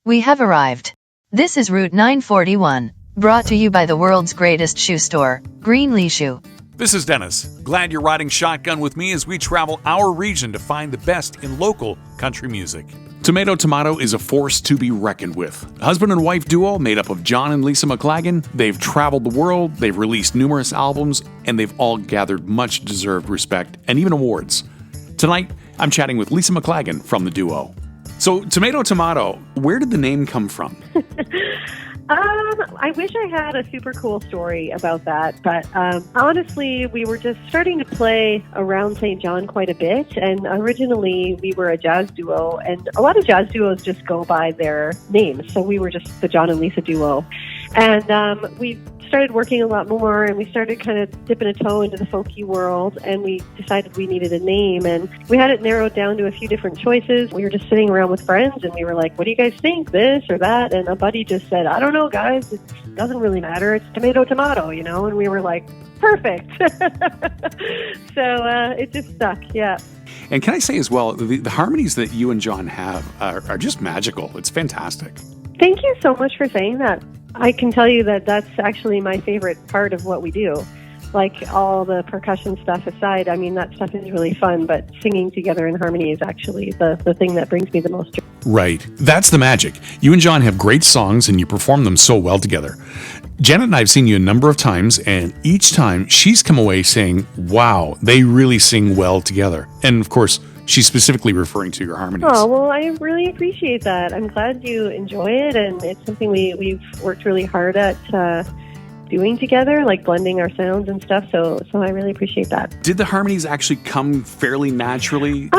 We have arrived. This is Route 941, brought to you by the world's greatest shoe store, Greenlee Shoe. This is Dennis. Glad you're riding shotgun with me as we travel our region to find the best in local country music. Tomato Tomato is a force to be reckoned with. Husband and wife duo made up of John and Lisa McLaggan. They've traveled the world, they've released numerous albums, and they've all gathered much deserved respect and even awards. Tonight, I'm chatting with Lisa McLaggan from the duo. So, Tomato Tomato, where did the name come from? I wish I had a super cool story about that, but honestly, we were just starting to play around St. John quite a bit, and originally we were a jazz duo, and a lot of jazz duos just go by their names, so we were just the John and Lisa duo. And we started working a lot more, and we started kind of dipping a toe into the folky world, and we decided we needed a name, and we had it narrowed down to a few different choices. We were just sitting around with friends, and we were like, what do you guys think, this or that? And a buddy just said, I don't know, guys, it doesn't really matter, it's Tomato Tomato, you know, and we were like, perfect. So it just stuck, yeah. And can I say as well, the harmonies that you and John have are just magical. It's fantastic. Thank you so much for saying that. I can tell you that that's actually my favorite part of what we do. Like, all the percussion stuff aside, I mean, that stuff is really fun, but singing together in harmony is actually the thing that brings me the most joy. Right. That's the magic. You and John have great songs, and you perform them so well together. Janet and I have seen you a number of times, and each time she's come away saying, wow, they really sing well together. And, of course, she's specifically referring to your harmonies. Oh, well, I really appreciate that. I'm glad you enjoy it, and it's something we've worked really hard at doing together, like blending our sounds and stuff, so I really appreciate that. Did the harmonies actually come fairly naturally?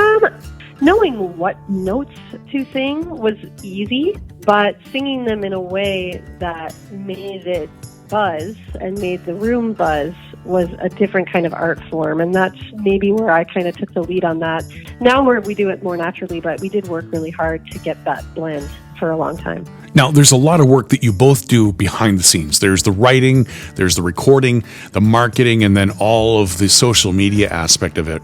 Knowing what notes to sing was easy, but singing them in a way that made it buzz and made the room buzz was a different kind of art form, and that's maybe where I kind of took the lead on that. Now we do it more naturally, but we did work really hard to get that blend for a long time. Now, there's a lot of work that you both do behind the scenes. There's the writing, there's the recording, the marketing, and then all of the social media aspect of it.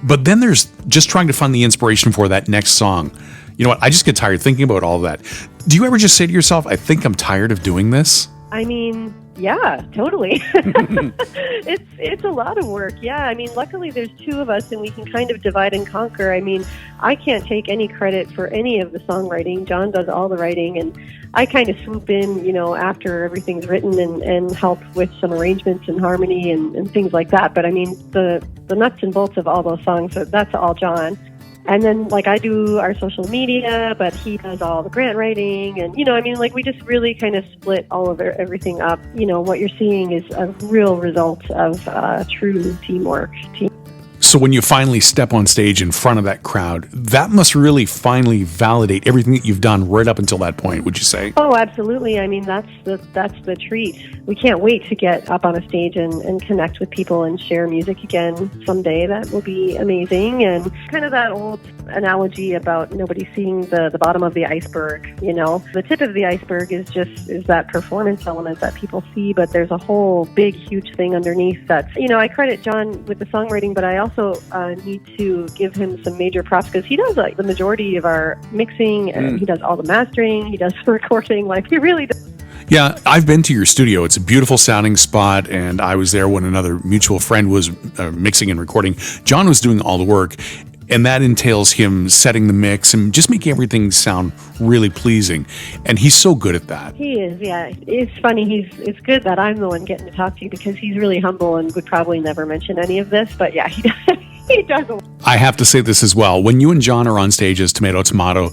But then there's just trying to find the inspiration for that next song. You know what? I just get tired thinking about all that. Do you ever just say to yourself, I think I'm tired of doing this? I mean, yeah, totally. It's a lot of work. Yeah, I mean, luckily there's two of us and we can kind of divide and conquer. I mean, I can't take any credit for any of the songwriting. John does all the writing, and I kind of swoop in, you know, after everything's written and help with some arrangements and harmony and things like that. But I mean, the nuts and bolts of all those songs, that's all John. And then, like, I do our social media, but he does all the grant writing. And, you know, I mean, like, we just really kind of split all of everything up. You know, what you're seeing is a real result of true teamwork. So when you finally step on stage in front of that crowd, that must really finally validate everything that you've done right up until that point, would you say? Oh, absolutely. I mean, that's the treat. We can't wait to get up on a stage and connect with people and share music again someday. That will be amazing. And kind of that old analogy about nobody seeing the bottom of the iceberg, you know. The tip of the iceberg is that performance element that people see, but there's a whole big, huge thing underneath that's, you know, I credit John with the songwriting, but I also need to give him some major props because he does like the majority of our mixing, and he does all the mastering, he does the recording, like he really does. Yeah, I've been to your studio. It's a beautiful sounding spot, and I was there when another mutual friend was mixing and recording. John was doing all the work, and that entails him setting the mix and just making everything sound really pleasing. And he's so good at that. He is, yeah. It's funny. It's good that I'm the one getting to talk to you because he's really humble and would probably never mention any of this. But yeah, he does. He does. I have to say this as well. When you and John are on stage as Tomato Tomato,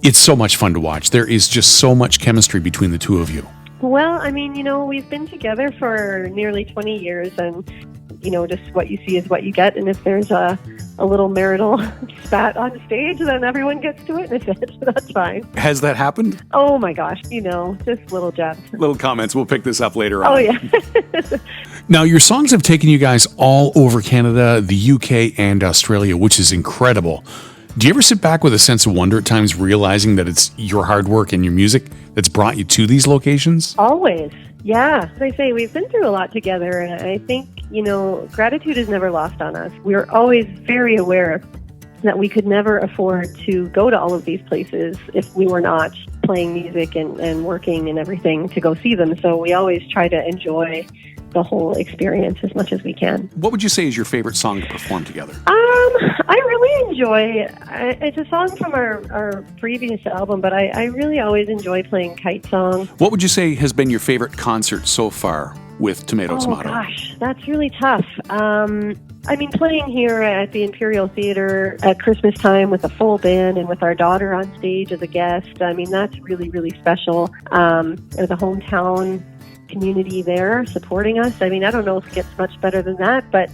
it's so much fun to watch. There is just so much chemistry between the two of you. Well, I mean, you know, we've been together for nearly 20 years, and, you know, just what you see is what you get. And if there's a little marital spat on stage, then everyone gets to witness it. So that's fine. Has that happened? Oh, my gosh. You know, just little jabs. Little comments. We'll pick this up later on. Oh, yeah. Now, your songs have taken you guys all over Canada, the UK, and Australia, which is incredible. Do you ever sit back with a sense of wonder at times, realizing that it's your hard work and your music that's brought you to these locations? Always. Yeah. As I say, we've been through a lot together, and I think, you know, gratitude is never lost on us. We're always very aware that we could never afford to go to all of these places if we were not playing music and working and everything to go see them. So we always try to enjoy the whole experience as much as we can. What would you say is your favorite song to perform together? I really enjoy, it's a song from our previous album, but I really always enjoy playing Kite Song. What would you say has been your favorite concert so far with Tomato Tomato? Oh gosh, that's really tough. I mean, playing here at the Imperial Theater at Christmas time with a full band and with our daughter on stage as a guest, I mean, that's really, really special. There's a hometown community there supporting us. I mean, I don't know if it gets much better than that, but,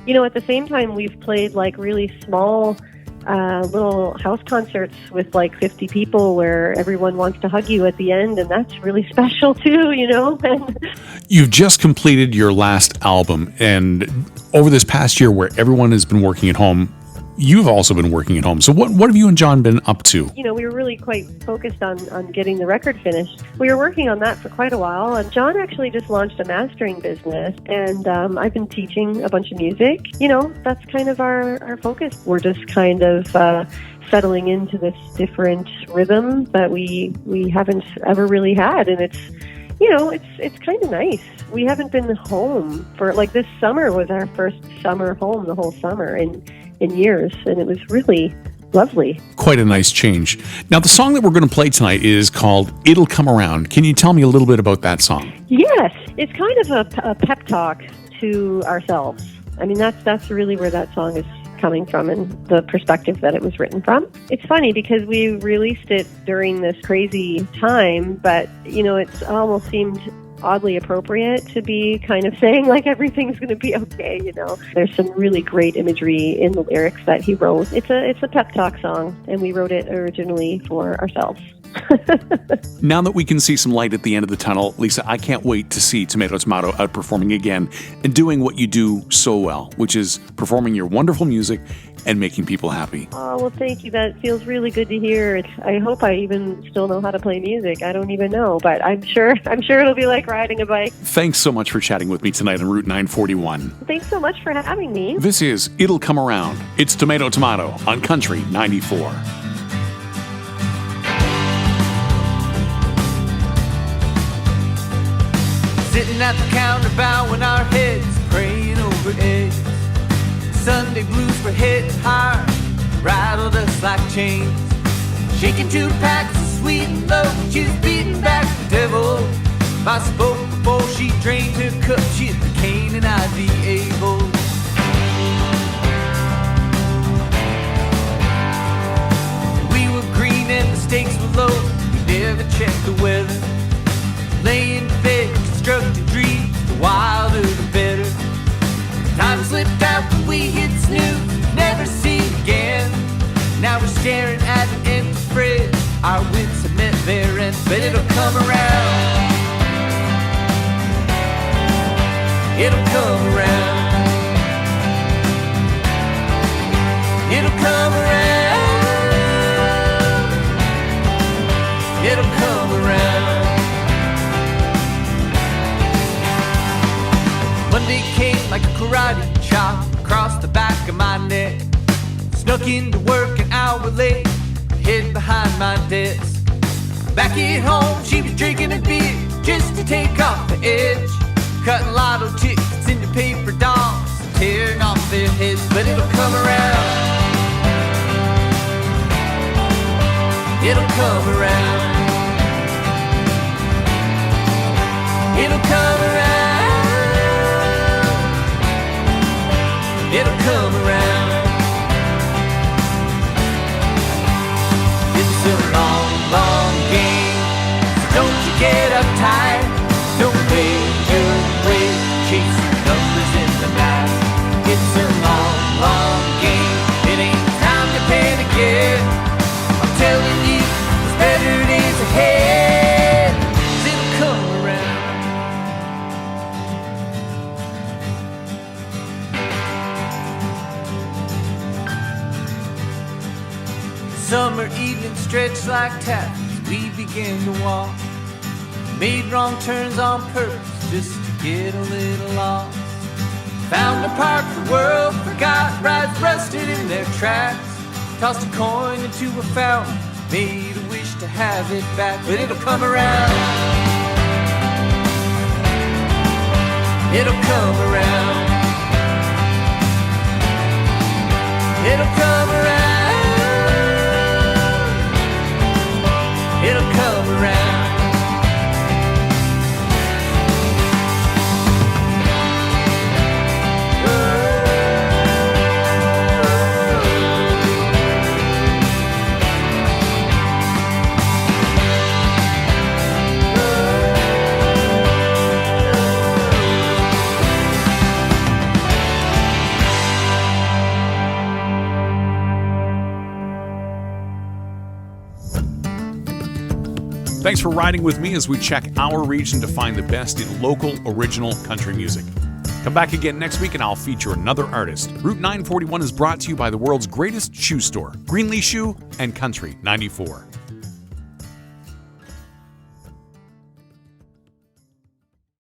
you know, at the same time, we've played like really small little house concerts with like 50 people where everyone wants to hug you at the end, and that's really special too, you know? You've just completed your last album, and over this past year where everyone has been working at home, you've also been working at home. So what have you and John been up to? You know, we were really quite focused on getting the record finished. We were working on that for quite a while, and John actually just launched a mastering business, and I've been teaching a bunch of music. You know, that's kind of our focus. We're just kind of settling into this different rhythm that we haven't ever really had, and it's, you know, it's kind of nice. We haven't been home for, like, this summer was our first summer home, the whole summer in years, and it was really lovely. Quite a nice change. Now, the song that we're going to play tonight is called It'll Come Around. Can you tell me a little bit about that song? Yes, it's kind of a pep talk to ourselves. I mean, that's really where that song is coming from and the perspective that it was written from. It's funny because we released it during this crazy time, but, you know, it's almost seemed oddly appropriate to be kind of saying like everything's going to be okay, you know. There's some really great imagery in the lyrics that he wrote. It's a pep talk song, and we wrote it originally for ourselves. Now that we can see some light at the end of the tunnel, Lisa, I can't wait to see Tomato Tomato outperforming again and doing what you do so well, which is performing your wonderful music and making people happy. Oh, well, thank you. That feels really good to hear. I hope I even still know how to play music. I don't even know, but I'm sure it'll be like riding a bike. Thanks so much for chatting with me tonight on Route 941. Thanks so much for having me. This is It'll Come Around. It's Tomato Tomato on Country 94. Sitting at the counter, bowing our heads, praying over eggs. Sunday blues were hitting hard, rattled us like chains. Shaking 2 packs of sweet and low, she's beating back the devil. If I spoke before she drained her cup, she'd be Cain and I'd be Abel. We were green and the stakes were low, we never checked the weather. Laying in bed, constructing dreams, the wilder the better. Time slipped out when we hit snooze, never seen again. Now we're staring at an empty fridge, our wits have met their end, but it'll come around. It'll come around. It'll come around. It'll come around. Monday came like a karate chop across the back of my neck. Snuck into work an hour late, hid behind my desk. Back at home, she was drinking a beer just to take off the edge. Cutting lotto tickets into paper dolls, tearing off their heads, but it'll come around. It'll come around. It'll come around. It'll come around. It's a long, long game, so don't you get uptight. Don't make your way chasing numbers in the night. It's a long, long game, it ain't time to panic yet. I'm telling you, there's better days ahead. 'Cause it'll come around. Summer evenings stretched like taps, we began to walk. Made wrong turns on purpose just to get a little lost. Found a park the world forgot, rides rusted in their tracks. Tossed a coin into a fountain, made a wish to have it back, but it'll come around. It'll come around. It'll come around. It'll come around. Thanks for riding with me as we check our region to find the best in local, original country music. Come back again next week and I'll feature another artist. Route 941 is brought to you by the world's greatest shoe store, Greenlee Shoe and Country 94.